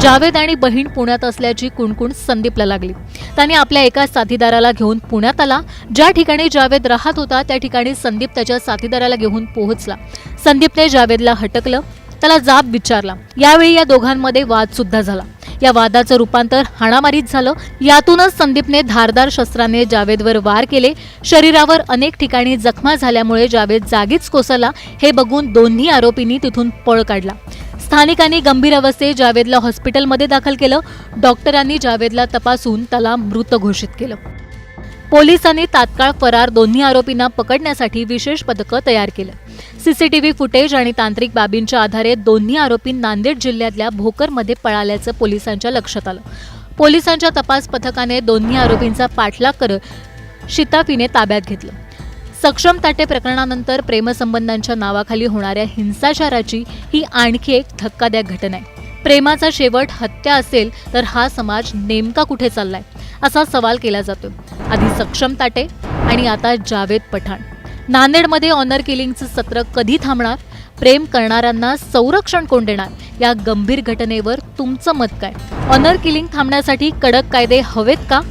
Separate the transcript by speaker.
Speaker 1: जावेद आणि बहीण पुण्यात असल्याची कुणकुण संदीपला लागली। त्याने आपल्या एका साथीदाराला घेऊन पुण्यात आला। ज्या ठिकाणी जावेद राहत होता त्या ठिकाणी संदीप त्याच्या साथीदाराला घेऊन पोहोचला। संदीपने जावेदला हटकलं, त्याला जाब विचारला। यावेळी या दोघांमध्ये वाद सुद्धा झाला। या वादाचं रूपांतर हाणामारीत झालं। यातूनच संदीपने धारदार शस्त्राने जावेदवर वार केले। शरीरावर अनेक ठिकाणी जखमा झाल्यामुळे जावेद जागीच कोसळला। हे बघून दोन्ही आरोपींनी तिथून पळ काढला। स्थानिकांनी गंभीर अवस्थेत जावेदला हॉस्पिटलमध्ये दाखल केलं। डॉक्टरांनी जावेदला तपासून त्याला मृत घोषित केलं। पोलिसांनी तात्काळ फरार दोन्ही आरोपींना पकडण्यासाठी विशेष पथकं तयार केलं। सीसीटीव्ही फुटेज आणि तांत्रिक बाबींच्या आधारे दोन्ही आरोपी नांदेड जिल्ह्यातल्या भोकरमध्ये पळाल्याचं पोलिसांच्या लक्षात आलं। पोलिसांच्या तपास पथकाने दोन्ही आरोपींचा पाठलाग करत शिताफीने ताब्यात घेतलं। सक्षम ताटे प्रकरणानंतर प्रेमसंबंधांच्या नावाखाली होणाऱ्या हिंसाचाराची ही आणखी एक धक्कादायक घटना आहे। प्रेमाचा शेवट हत्या असेल तर हा समाज नेमका कुठे चाललाय असा सवाल केला जातो। आधी सक्षम ताटे आणि आता जावेद पठाण। नांदेडमध्ये ऑनर किलिंगचं सत्र कधी थांबणार? प्रेम करणाऱ्यांना संरक्षण कोण देणार? या गंभीर घटनेवर तुमचं मत काय? ऑनर किलिंग थांबण्यासाठी कडक कायदे हवेत का?